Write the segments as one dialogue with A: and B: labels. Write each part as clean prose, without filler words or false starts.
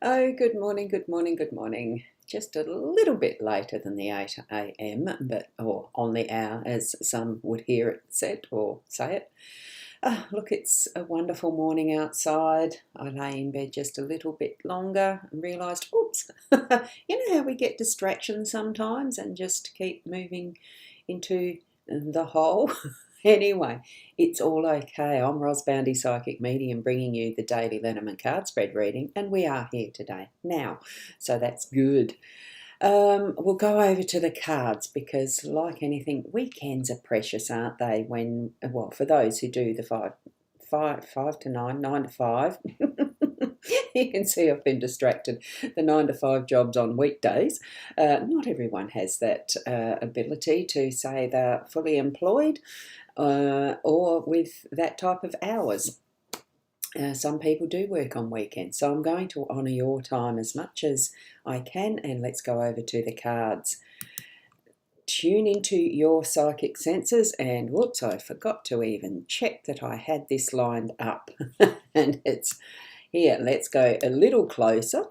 A: Oh, good morning, good morning, good morning. Just a little bit later than the 8 a.m., or on the hour, as some would hear it said or say it. Look, it's a wonderful morning outside. I lay in bed just a little bit longer and realised, oops, you know how we get distractions sometimes and just keep moving into the hole? Anyway, it's all okay. I'm Ros Boundy, Psychic Medium, bringing you the daily Lenormand card spread reading, and we are here today now, so that's good. We'll go over to the cards because, like anything, weekends are precious, aren't they? Well, for those who do the five to nine, 9 to 5. You can see I've been distracted. The 9 to 5 jobs on weekdays. Not everyone has that ability to say they're fully employed or with that type of hours. Some people do work on weekends, so I'm going to honour your time as much as I can, and let's go over to the cards. Tune into your psychic senses, and whoops, I forgot to even check that I had this lined up. And it's here. Let's go a little closer.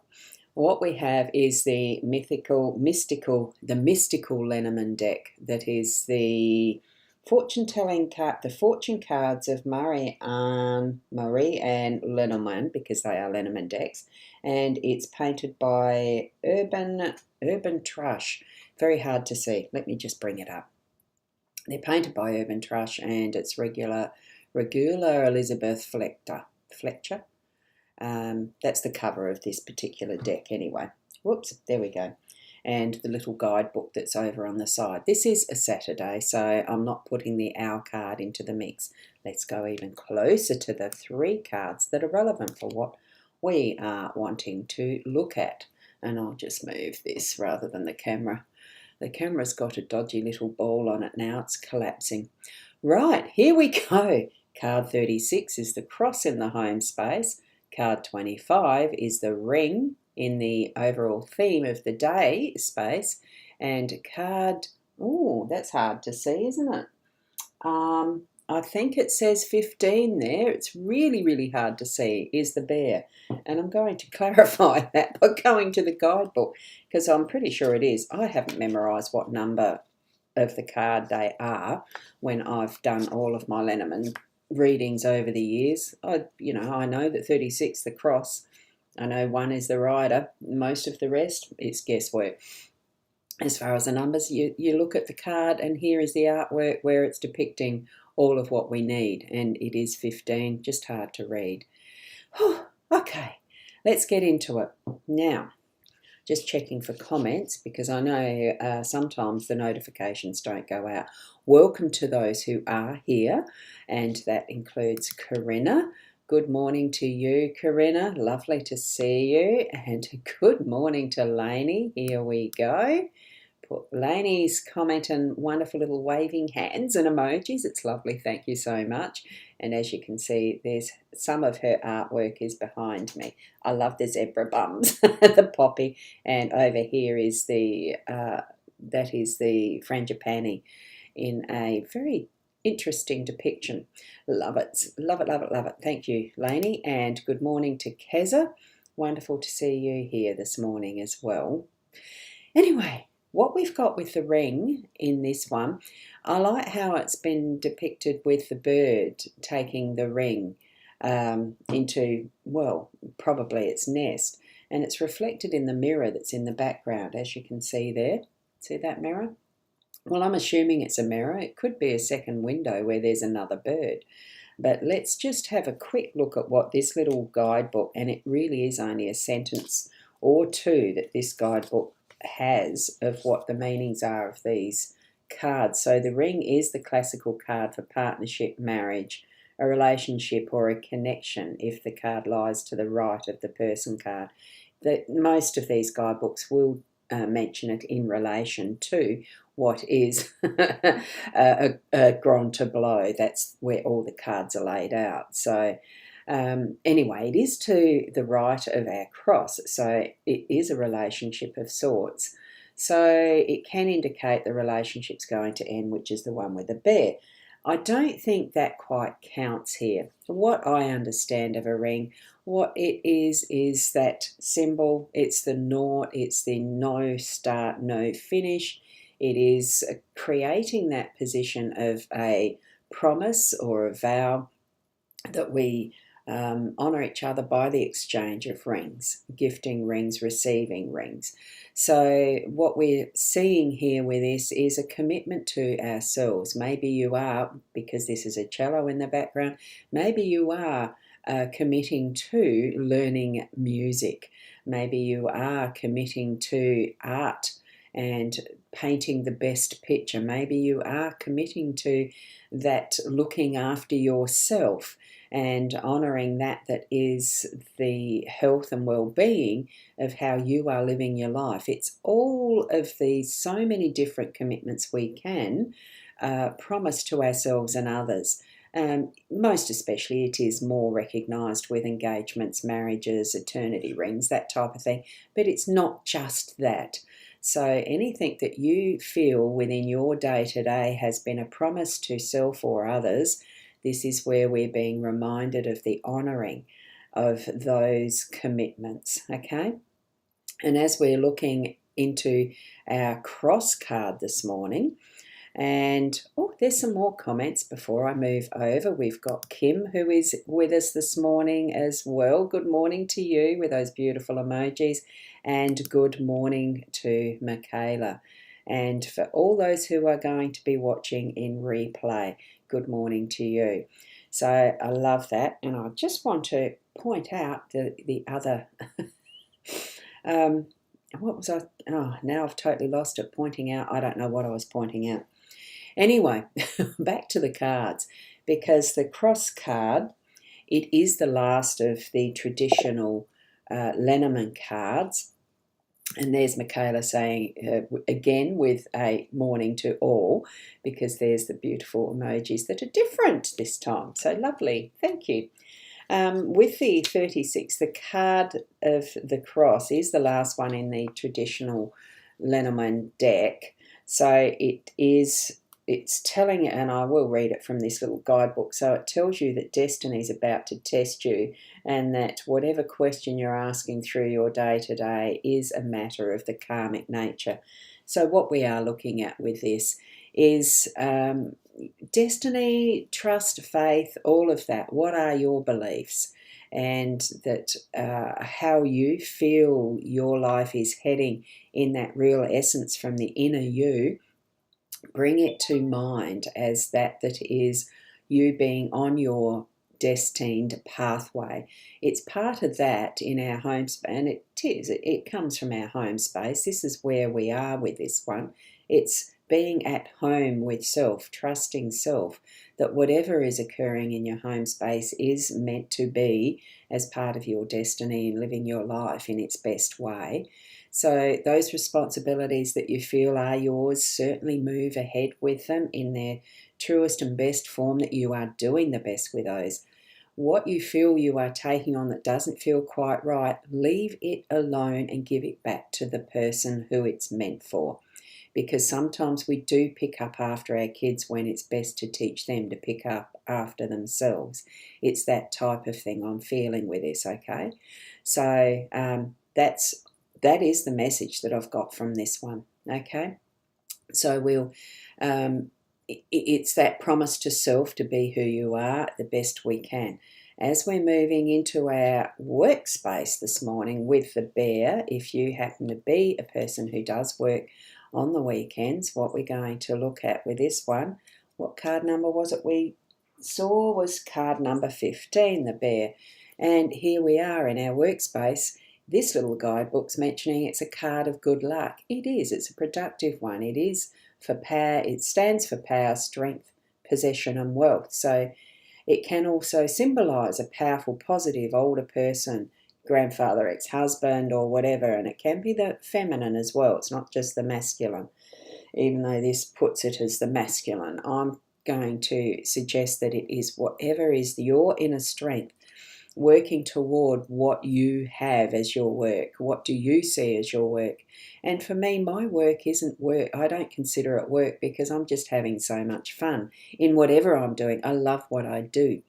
A: What we have is the mystical Lenormand deck. That is the fortune-telling card, the fortune cards of Marie and Lenormand, because they are Lenormand decks, and it's painted by Urban Trush. Very hard to see. Let me just bring it up. They're painted by Urban Trush, and it's regular Elizabeth Fletcher. That's the cover of this particular deck anyway. Whoops, there we go. And the little guidebook that's over on the side. This is a Saturday, so I'm not putting the owl card into the mix. Let's go even closer to the 3 cards that are relevant for what we are wanting to look at. And I'll just move this rather than the camera. The camera's got a dodgy little ball on it now. It's collapsing. Right, here we go. Card 36 is the cross in the home space. Card 25 is the ring in the overall theme of the day space. And card, oh, that's hard to see, isn't it? I think it says 15 there. It's really, really hard to see, is the bear. And I'm going to clarify that by going to the guidebook, because I'm pretty sure it is. I haven't memorised what number of the card they are when I've done all of my Lenormand readings over the years. I know that 36, the cross. I know 1 is the rider. Most of the rest, it's guesswork. As far as the numbers, you look at the card, and here is the artwork where it's depicting all of what we need, and it is 15, just hard to read. Okay, let's get into it. Now, just checking for comments, because I know sometimes the notifications don't go out. Welcome to those who are here, and that includes Corinna. Good morning to you, Corinna. Lovely to see you. And good morning to Lainey. Here we go. Lainey's commenting wonderful little waving hands and emojis. It's lovely. Thank you so much. And as you can see, there's some of her artwork is behind me. I love the zebra bums, the poppy. And over here is that is the frangipani in a very interesting depiction. Love it, love it, love it, love it. Thank you, Lainey. And good morning to Keza. Wonderful to see you here this morning as well. Anyway, what we've got with the ring in this one, I like how it's been depicted with the bird taking the ring into, well, probably its nest, and it's reflected in the mirror that's in the background, as you can see there. See that mirror? Well, I'm assuming it's a mirror. It could be a second window where there's another bird. But let's just have a quick look at what this little guidebook, and it really is only a sentence or 2 that this guidebook has of what the meanings are of these cards. So the ring is the classical card for partnership, marriage, a relationship or a connection if the card lies to the right of the person card. Most of these guidebooks will mention it in relation to what is a grand tableau. That's where all the cards are laid out. So anyway, it is to the right of our cross, so it is a relationship of sorts. So it can indicate the relationship's going to end, which is the one with the bear. I don't think that quite counts here. From what I understand of a ring, What it is that symbol. It's the naught, it's the no start, no finish. It is creating that position of a promise or a vow that we honour each other by the exchange of rings, gifting rings, receiving rings. So what we're seeing here with this is a commitment to ourselves. Maybe you are, because this is a cello in the background, maybe you are committing to learning music. Maybe you are committing to art and painting the best picture. Maybe you are committing to that looking after yourself and honouring that is the health and well-being of how you are living your life. It's all of these so many different commitments we can promise to ourselves and others. Most especially it is more recognised with engagements, marriages, eternity rings, that type of thing. But it's not just that. So anything that you feel within your day-to-day has been a promise to self or others, this is where we're being reminded of the honouring of those commitments, okay? And as we're looking into our cross card this morning, and there's some more comments before I move over. We've got Kim, who is with us this morning as well. Good morning to you with those beautiful emojis, and good morning to Michaela. And for all those who are going to be watching in replay, good morning to you. So I love that, and I just want to point out the other what was I? Oh, now I've totally lost it. Pointing out, I don't know what I was pointing out. Anyway, back to the cards, because the cross card, it is the last of the traditional Lenormand cards. And there's Michaela saying, again, with a morning to all, because there's the beautiful emojis that are different this time. So lovely. Thank you. With the 36, the card of the cross is the last one in the traditional Lenormand deck. So it's telling, and I will read it from this little guidebook, so it tells you that destiny is about to test you, and that whatever question you're asking through your day-to-day is a matter of the karmic nature. So what we are looking at with this is destiny, trust, faith, all of that. What are your beliefs? And that how you feel your life is heading in that real essence from the inner you, bring it to mind as that is you being on your destined pathway. It's part of that in our home space, and it comes from our home space. This is where we are with this one. It's being at home with self, trusting self, that whatever is occurring in your home space is meant to be as part of your destiny and living your life in its best way. So those responsibilities that you feel are yours, certainly move ahead with them in their truest and best form, that you are doing the best with those. What you feel you are taking on that doesn't feel quite right, leave it alone and give it back to the person who it's meant for. Because sometimes we do pick up after our kids when it's best to teach them to pick up after themselves. It's that type of thing I'm feeling with this, okay? So that is the message that I've got from this one, okay? So it's that promise to self to be who you are the best we can. As we're moving into our workspace this morning with the bear, if you happen to be a person who does work on the weekends, what we're going to look at with this one, what card number was it we saw? Was card number 15, the bear. And here we are in our workspace. This little guidebook's mentioning it's a card of good luck. It is. It's a productive one. It is for power. It stands for power, strength, possession and wealth. So it can also symbolise a powerful, positive older person, grandfather, ex-husband or whatever, and it can be the feminine as well. It's not just the masculine, even though this puts it as the masculine. I'm going to suggest that it is whatever is your inner strength, working toward what you have as your work. What do you see as your work? And for me, my work isn't work. I don't consider it work because I'm just having so much fun in whatever I'm doing. I love what I do.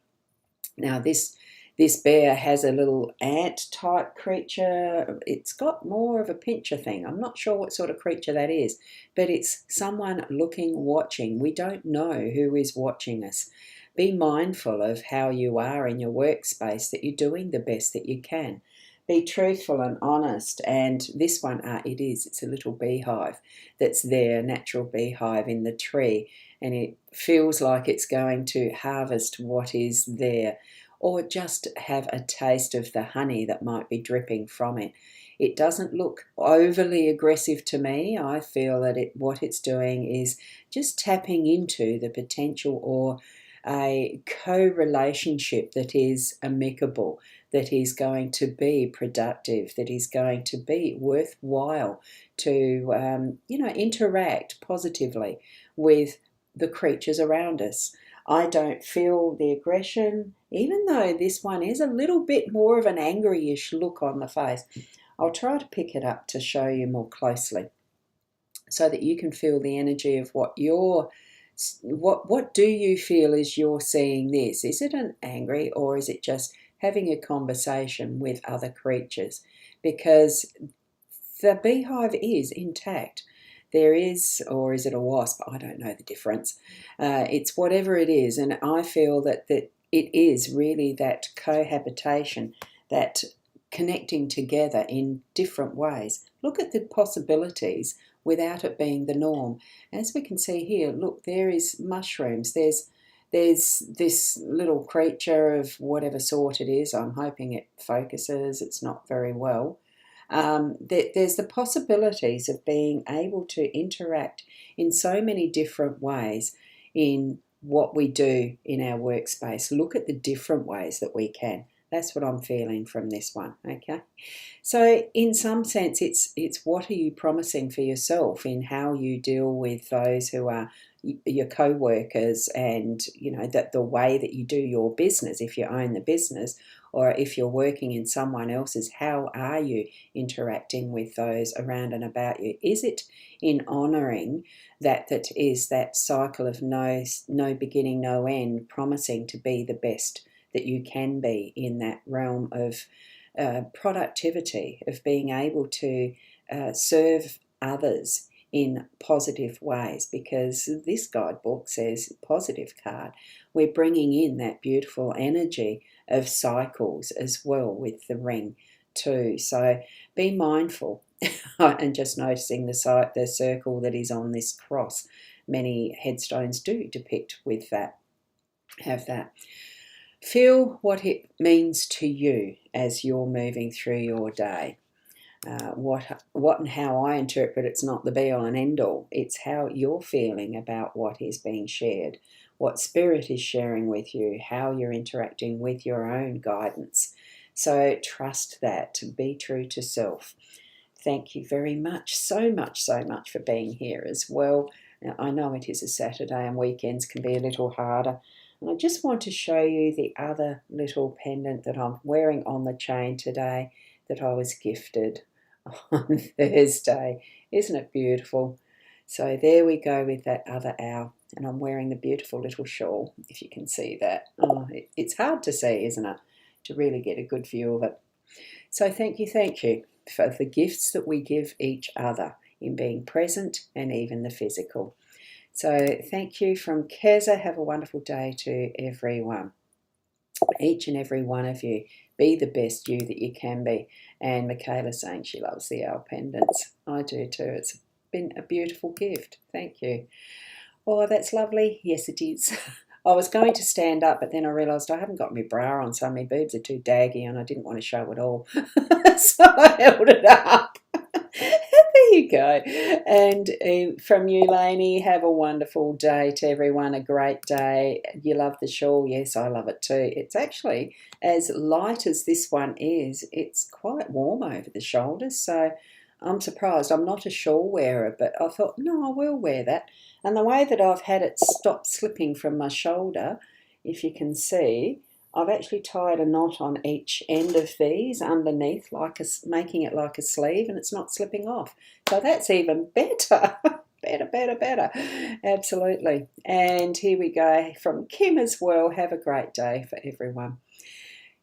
A: Now, this This bear has a little ant type creature. It's got more of a pincher thing. I'm not sure what sort of creature that is, but it's someone looking, watching. We don't know who is watching us. Be mindful of how you are in your workspace, that you're doing the best that you can. Be truthful and honest. And this one, it's a little beehive that's there, natural beehive in the tree, and it feels like it's going to harvest what is there, or just have a taste of the honey that might be dripping from it. It doesn't look overly aggressive to me. I feel that what it's doing is just tapping into the potential, or a co-relationship that is amicable, that is going to be productive, that is going to be worthwhile to interact positively with the creatures around us. I don't feel the aggression, even though this one is a little bit more of an angry-ish look on the face. I'll try to pick it up to show you more closely so that you can feel the energy of what do you feel as you're seeing this? Is it an angry, or is it just having a conversation with other creatures? Because the beehive is intact. There is, or is it a wasp? I don't know the difference. It's whatever it is, and I feel that it is really that cohabitation, that connecting together in different ways. Look at the possibilities without it being the norm. As we can see here, look, there is mushrooms. There's this little creature of whatever sort it is. I'm hoping it focuses. It's not very well. There's the possibilities of being able to interact in so many different ways in what we do in our workspace. Look at the different ways that we can. That's what I'm feeling from this one, okay? So in some sense, it's what are you promising for yourself in how you deal with those who are your co-workers, and that the way that you do your business, if you own the business, or if you're working in someone else's, how are you interacting with those around and about you? Is it in honouring that is that cycle of no beginning, no end, promising to be the best that you can be in that realm of productivity, of being able to serve others in positive ways? Because this guidebook says positive card. We're bringing in that beautiful energy of cycles as well with the ring too. So be mindful and just noticing the circle that is on this cross. Many headstones do depict with that, have that. Feel what it means to you as you're moving through your day. What and how I interpret it's not the be-all and end-all. It's how you're feeling about what is being shared, what spirit is sharing with you, how you're interacting with your own guidance. So trust that. Be true to self. Thank you very much, so much for being here as well. Now, I know it is a Saturday and weekends can be a little harder. And I just want to show you the other little pendant that I'm wearing on the chain today that I was gifted on Thursday. Isn't it beautiful? So there we go with that other owl. And I'm wearing the beautiful little shawl, if you can see that. Oh, it's hard to see, isn't it? To really get a good view of it. So thank you for the gifts that we give each other in being present and even the physical. So thank you from Keza. Have a wonderful day to everyone. Each and every one of you, be the best you that you can be. And Michaela's saying she loves the owl pendants. I do too. It's been a beautiful gift. Thank you. Oh, that's lovely. Yes, it is. I was going to stand up, but then I realised I haven't got my bra on, so my boobs are too daggy and I didn't want to show it all. So I held it up. There you go. And from you, Lainey, have a wonderful day to everyone, a great day. You love the shawl? Yes, I love it too. It's actually, as light as this one is, it's quite warm over the shoulders, so I'm surprised. I'm not a shawl wearer, but I thought, no, I will wear that. And the way that I've had it stop slipping from my shoulder, if you can see, I've actually tied a knot on each end of these underneath, making it like a sleeve, and it's not slipping off. So that's even better. Better. Absolutely. And here we go from Kim as well. Have a great day for everyone.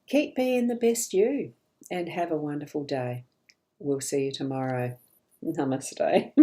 A: keep being the best you and have a wonderful day. We'll see you tomorrow. Namaste.